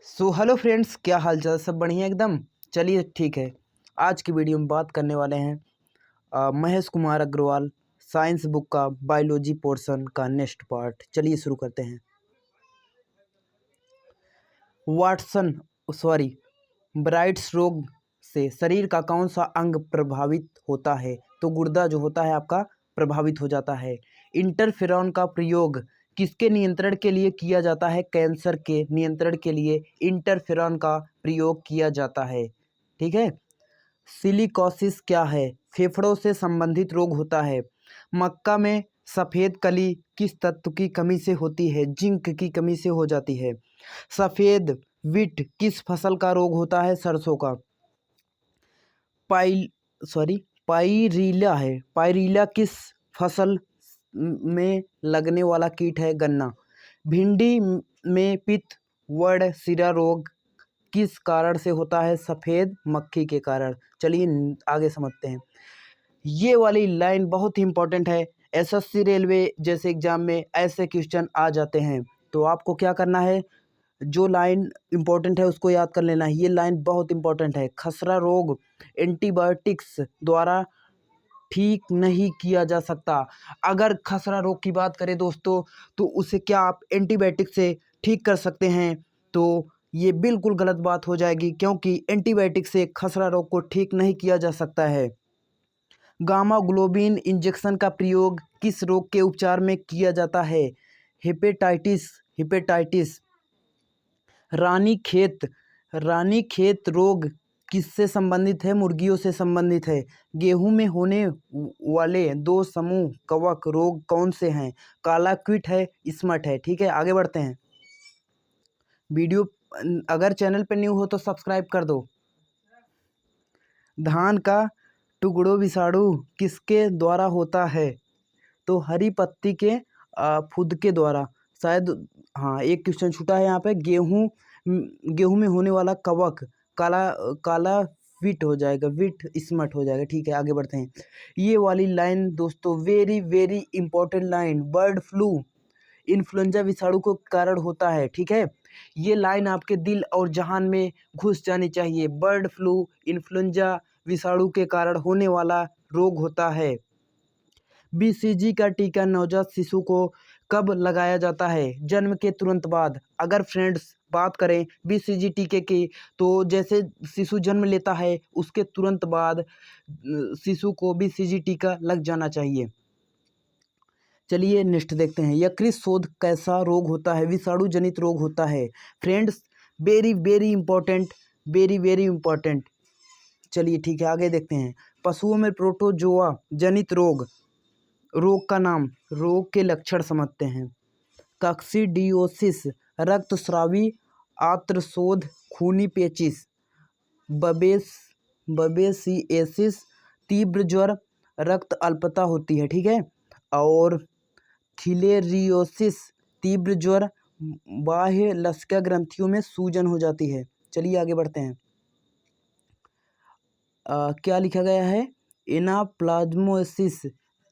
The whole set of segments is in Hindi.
सो हेलो फ्रेंड्स, क्या हाल चाल? सब बढ़िया एकदम। चलिए ठीक है। आज की वीडियो में बात करने वाले हैं महेश कुमार अग्रवाल साइंस बुक का बायोलॉजी पोर्शन का नेक्स्ट पार्ट। चलिए शुरू करते हैं। वाटसन सॉरी ब्राइट्स रोग से शरीर का कौन सा अंग प्रभावित होता है? तो गुर्दा जो होता है आपका प्रभावित हो जाता है। इंटरफेरॉन का प्रयोग किसके नियंत्रण के लिए किया जाता है? कैंसर के नियंत्रण के लिए इंटरफेरॉन का प्रयोग किया जाता है। ठीक है। सिलिकोसिस क्या है? फेफड़ों से संबंधित रोग होता है। मक्का में सफ़ेद कली किस तत्व की कमी से होती है? जिंक की कमी से हो जाती है। सफ़ेद विट किस फसल का रोग होता है? सरसों का। पाइल सॉरी पाइरीला है। पाइरीला किस फसल में लगने वाला कीट है? गन्ना। भिंडी में पित्त वर्ण सिरा रोग किस कारण से होता है? सफ़ेद मक्खी के कारण। चलिए आगे समझते हैं। ये वाली लाइन बहुत ही इंपॉर्टेंट है। एसएससी रेलवे जैसे एग्जाम में ऐसे क्वेश्चन आ जाते हैं। तो आपको क्या करना है, जो लाइन इंपॉर्टेंट है उसको याद कर लेना है। ये लाइन बहुत इंपॉर्टेंट है। खसरा रोग एंटीबायोटिक्स द्वारा ठीक नहीं किया जा सकता। अगर खसरा रोग की बात करें दोस्तों, तो उसे क्या आप एंटीबायोटिक से ठीक कर सकते हैं? तो ये बिल्कुल गलत बात हो जाएगी, क्योंकि एंटीबायोटिक से खसरा रोग को ठीक नहीं किया जा सकता है। गामा ग्लोबिन इंजेक्शन का प्रयोग किस रोग के उपचार में किया जाता है? हेपेटाइटिस। हेपेटाइटिस। रानीखेत रानीखेत रोग किससे संबंधित है? मुर्गियों से संबंधित है। गेहूं में होने वाले दो समूह कवक रोग कौन से हैं? काला कीट है, स्मट है। ठीक है, आगे बढ़ते हैं। वीडियो अगर चैनल पर न्यू हो तो सब्सक्राइब कर दो। धान का टुकड़ों विषाणु किसके द्वारा होता है? तो हरी पत्ती के फुद के द्वारा शायद। हाँ, एक क्वेश्चन छूटा है यहाँ पे। गेहूं में होने वाला कवक काला काला विट हो जाएगा, विट स्मट हो जाएगा। ठीक है, आगे बढ़ते हैं। ये वाली लाइन दोस्तों very very important line. Bird flu influenza विषाणु को कारण होता है। ठीक है, ये लाइन आपके दिल और जहान में घुस जानी चाहिए। बर्ड फ्लू इन्फ्लुएंजा विषाणु के कारण होने वाला रोग होता है। बीसीजी का टीका नवजात शिशु को कब लगाया जाता है? जन्म के तुरंत बाद। अगर फ्रेंड्स बात करें बीसीजी टीके की, तो जैसे शिशु जन्म लेता है उसके तुरंत बाद शिशु को बीसीजी टीका लग जाना चाहिए। चलिए नेक्स्ट देखते हैं। यकृत शोथ कैसा रोग होता है? विषाणु जनित रोग होता है। Friends very very important, very very important. चलिए ठीक है, आगे देखते हैं। पशुओं में प्रोटोजोआ जनित रोग का नाम, रोग के लक्षण समझते हैं। कॉक्सिडियोसिस रक्तस्रावी आर्तशोथ खूनी पेचिश। बबेस बबेसिएसिस तीव्र ज्वर रक्त अल्पता होती है। ठीक है, और फिलेरियोसिस तीव्र ज्वर बाह्य लसिका ग्रंथियों में सूजन हो जाती है। चलिए आगे बढ़ते हैं। क्या लिखा गया है? एनाप्लाज्मोसिस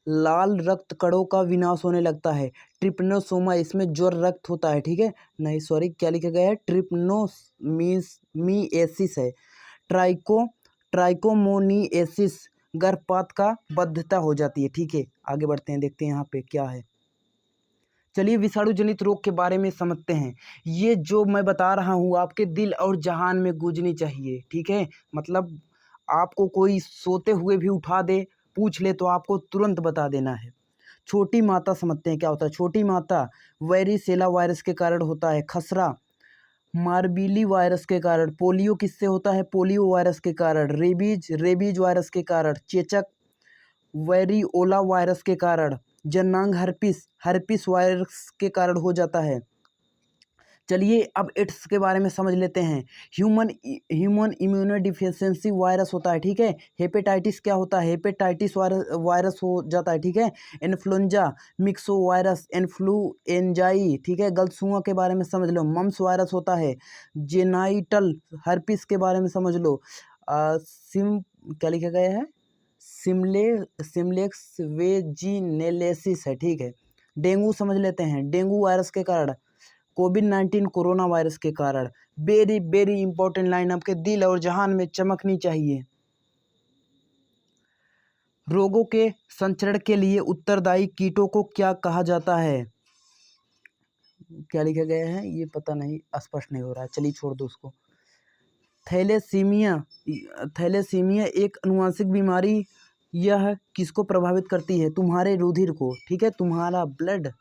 लाल रक्त कणों का विनाश होने लगता है। ट्रिपनोसोमा इसमें ज्वर रक्त होता है। ठीक है, नहीं सॉरी, क्या लिखा गया है? ट्रिपनोमीएसिस है। ट्राइकोमोनिएसिस गर्भपात का बद्धता हो जाती है। ठीक है, आगे बढ़ते हैं, देखते हैं यहाँ पे क्या है। चलिए विषाणु जनित रोग के बारे में समझते हैं। ये जो मैं बता रहा हूँ आपके दिल और जहान में गूंजनी चाहिए। ठीक है, मतलब आपको कोई सोते हुए भी उठा दे, पूछ ले, तो आपको तुरंत बता देना है। छोटी माता समझते हैं क्या होता है। छोटी माता वेरिसेला वायरस के कारण होता है। खसरा मार्बिली वायरस के कारण। पोलियो किससे होता है? पोलियो वायरस के कारण। रेबीज वायरस के कारण। चेचक वेरिओला वायरस के कारण। जन्नांग हर्पिस वायरस के कारण हो जाता है। चलिए अब एड्स के बारे में समझ लेते हैं। ह्यूमन इम्यूनोडिफिशियंसी वायरस होता है। ठीक है, हेपेटाइटिस क्या होता है? हेपेटाइटिस वायरस हो जाता है। ठीक है, इन्फ्लुएंजा मिक्सो वायरस इन्फ्लुएंजाई। ठीक है, गलसुआ के बारे में समझ लो। मम्स वायरस होता है। जेनाइटल हर्पिस के बारे में समझ लो। सिम क्या लिखा गया है? सिमलेक्स वेजिनेलेसिस है। ठीक है, डेंगू समझ लेते हैं। डेंगू वायरस के कारण। कोविड-19 कोरोना वायरस के कारण। वेरी वेरी इंपॉर्टेंट लाइन, आपके दिल और जहान में चमकनी चाहिए। रोगों के संचरण के लिए उत्तरदायी कीटों को क्या कहा जाता है? क्या लिखा गया है ये पता नहीं, स्पष्ट नहीं हो रहा है, चलिए छोड़ दो उसको। थैलेसीमिया, थैलेसीमिया एक अनुवांशिक बीमारी, यह किसको प्रभावित करती है? तुम्हारे रुधिर को, ठीक है, तुम्हारा ब्लड,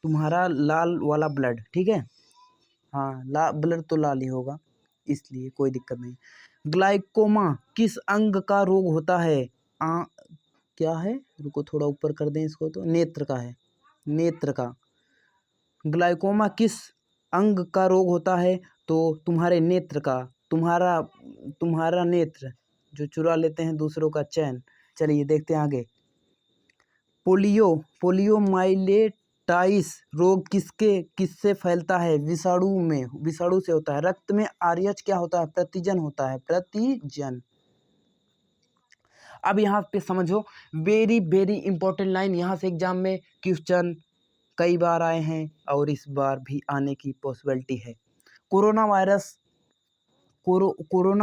तुम्हारा लाल वाला ब्लड, ठीक है, हाँ ब्लड तो लाल ही होगा, इसलिए कोई दिक्कत नहीं। ग्लाइकोमा किस अंग का रोग होता है? क्या है, रुको थोड़ा ऊपर कर दें इसको, तो नेत्र का है, नेत्र का। ग्लाइकोमा किस अंग का रोग होता है? तो तुम्हारे नेत्र का, तुम्हारा नेत्र जो चुरा लेते हैं दूसरों का चैन। चलिए देखते हैं आगे। पोलियोमाइलेटाइस रोग किससे फैलता है? विषाणु से होता है। रक्त में आरएच क्या होता है? प्रतिजन होता है, प्रतिजन। अब यहाँ पे समझो, वेरी वेरी इंपॉर्टेंट लाइन, यहाँ से एग्जाम में क्वेश्चन कई बार आए हैं और इस बार भी आने की पॉसिबिलिटी है। कोरोना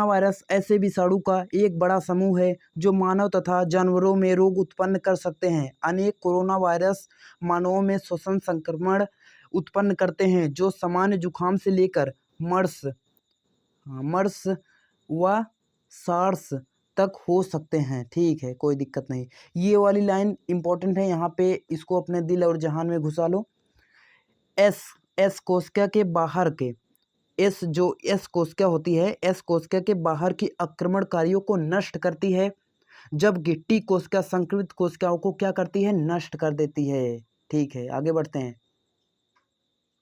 वायरस ऐसे विषाणु का एक बड़ा समूह है जो मानव तथा जानवरों में रोग उत्पन्न कर सकते हैं। अनेक कोरोना वायरस मानवों में श्वसन संक्रमण उत्पन्न करते हैं जो सामान्य जुकाम से लेकर मर्स व सार्स तक हो सकते हैं। ठीक है, कोई दिक्कत नहीं। ये वाली लाइन इंपॉर्टेंट है, यहाँ पे इसको अपने दिल और जहान में घुसा लो। एस कोशिका के बाहर के, एस कोशिका होती है, एस कोशिका के बाहर की आक्रमणकारियों को नष्ट करती है, जबकि टी कोशिका संक्रमित कोशिकाओं को क्या करती है? नष्ट कर देती है। ठीक है, आगे बढ़ते हैं।